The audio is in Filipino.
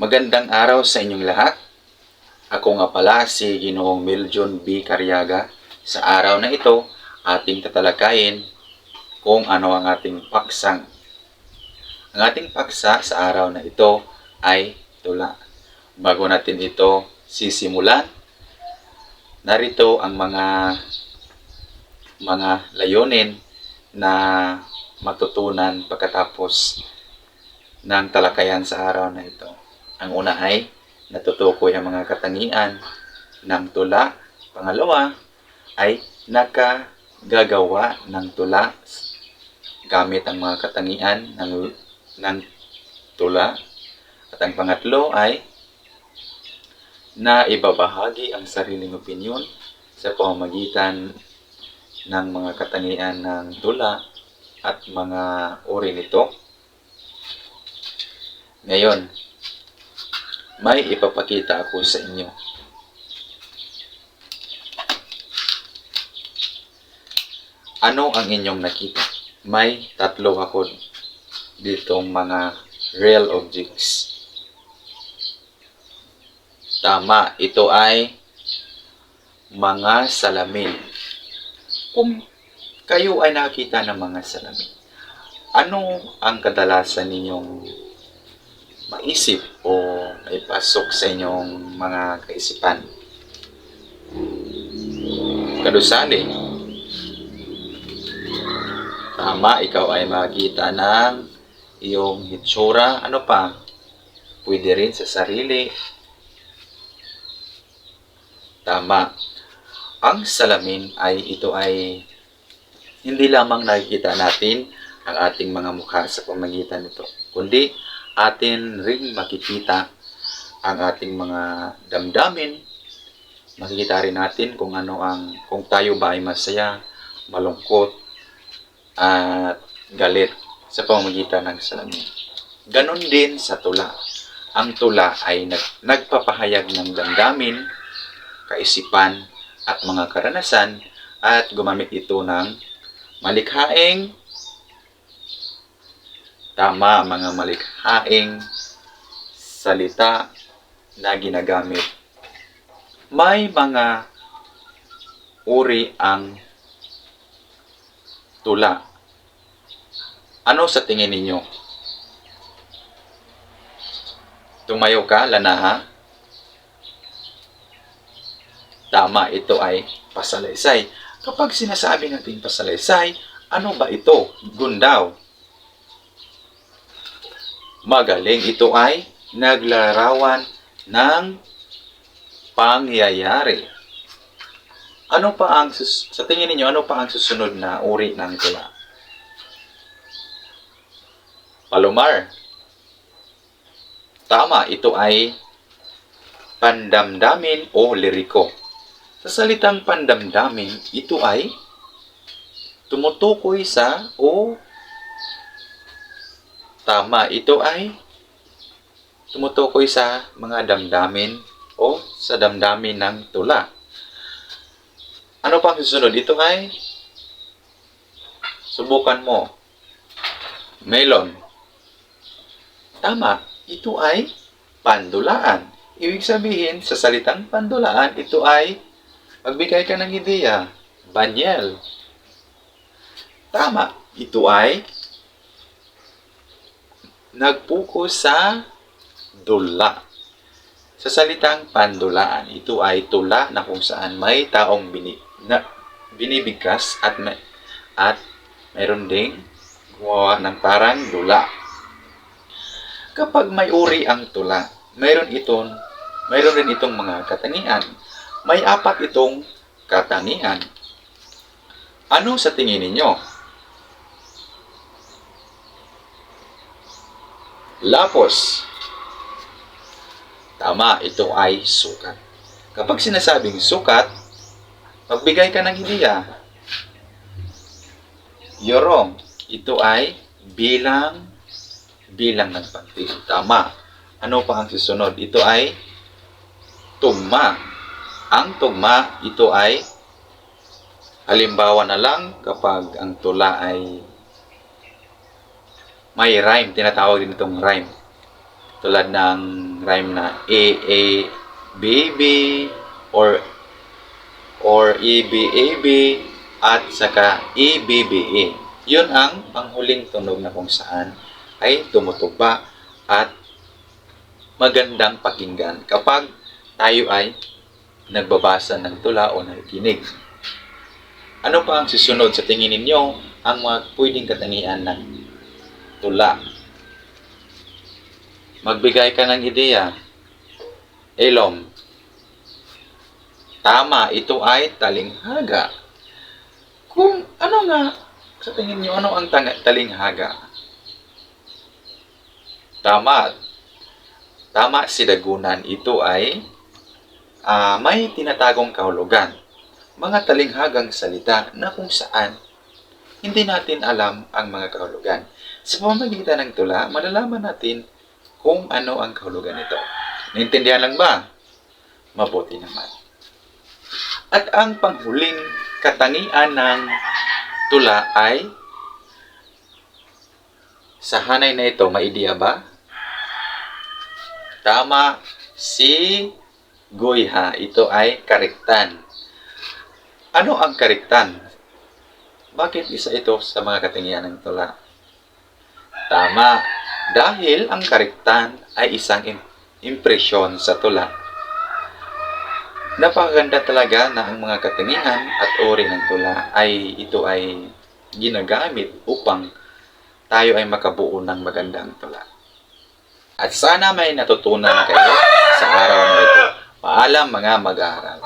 Magandang araw sa inyong lahat. Ako nga pala si Ginoong Miljon B. Cariaga. Sa araw na ito, ating tatalakayin kung ano ang ating paksang. Ang ating paksa sa araw na ito ay tula. Bago natin ito sisimulan, narito ang mga layunin na matutunan pagkatapos ng talakayan sa araw na ito. Ang una ay natutukoy ang mga katangian ng tula. Pangalawa ay nakagagawa ng tula gamit ang mga katangian ng tula. At ang pangatlo ay naibabahagi ang sariling opinyon sa pamamagitan ng mga katangian ng tula at mga uri nito. Ngayon, may ipapakita ako sa inyo. Ano ang inyong nakita? May tatlo ako ditong mga real objects. Tama, ito ay mga salamin. Kung kayo ay nakita ng mga salamin, ano ang kadalasan ninyong maisip o maipasok sa inyong mga kaisipan? Kadusali. Tama, ikaw ay makita ng iyong hitsura. Ano pa? Pwede rin sa sarili. Tama. Ang salamin ito ay hindi lamang nakikita natin ang ating mga mukha sa pamamagitan nito, kundi atin ring makikita ang ating mga damdamin. Makikita rin natin kung tayo ba ay masaya, malungkot, at galit sa pamamagitan ng salamin. Ganon din sa tula. Ang tula ay nagpapahayag ng damdamin, kaisipan, at mga karanasan, at gumamit ito ng malikhaing mga malikhaing salita na ginagamit. May mga uri ang tula. Ano sa tingin ninyo? Tumayo ka, lanaha? Tama, ito ay pasalaysay. Kapag sinasabi natin pasalaysay, ano ba ito? Gundaw. Magaling, ito ay naglarawan ng pangyayari. Sa tingin ninyo, ano pa ang susunod na uri ng tula? Palomar. Tama, ito ay pandamdamin o liriko. Sa salitang pandamdamin, ito ay tumutukoy sa tama, ito ay tumutukoy sa mga damdamin o sa damdamin ng tula. Ano pang susunod? Ito ay subukan mo. Melon. Tama, ito ay pandulaan. Ibig sabihin, sa salitang pandulaan, ito ay magbigay ka ng ideya. Banyel. Tama, ito ay nagpuko sa dula. Sa salitang pandulaan, ito ay tula na kung saan may taong binibigkas at mayroon ding gumawa ng parang dula. Kapag may uri ang tula, mayroon din itong mga katangian. May 4 itong katangian. Ano sa tingin ninyo? Lapos. Tama, ito ay sukat. Kapag sinasabing sukat, magbigay ka ng ideya. Yorong, ito ay bilang ng pantig. Tama. Ano pa ang susunod? Ito ay tugma. Ang tugma, ito ay halimbawa na lang kapag ang tula ay may rhyme, tinatawag din itong rhyme. Tulad ng rhyme na A-A-B-B or E-B-A-B at saka E-B-B-E. Yun ang panghuling tunog na kung saan ay tumutupa at magandang pakinggan kapag tayo ay nagbabasa ng tula o nakikinig. Ano pa ang susunod sa tingin ninyo ang mga pwedeng katangian ng tula? Magbigay ka ng ideya. Elom. Tama, ito ay talinghaga. Kung ano nga, sa tingin nyo, ano ang talinghaga? Tama. Tama si Dagunan. Ito ay may tinatagong kahulugan. Mga talinghagang salita na kung saan hindi natin alam ang mga kahulugan. Sa pamamagitan ng tula, malalaman natin kung ano ang kahulugan nito. Naintindihan lang ba? Mabuti naman. At ang panghuling katangian ng tula ay sa hanay na ito, may ideya ba? Tama si Goyha. Ito ay kariktan. Ano ang kariktan? Bakit isa ito sa mga katangian ng tula? Tama. Dahil ang kariktan ay isang impresyon sa tula. Napakaganda talaga na ang mga katangian at uri ng tula ito ay ginagamit upang tayo ay makabuo ng magandang tula. At sana may natutunan kayo sa araw na ito. Paalam mga mag-aaral.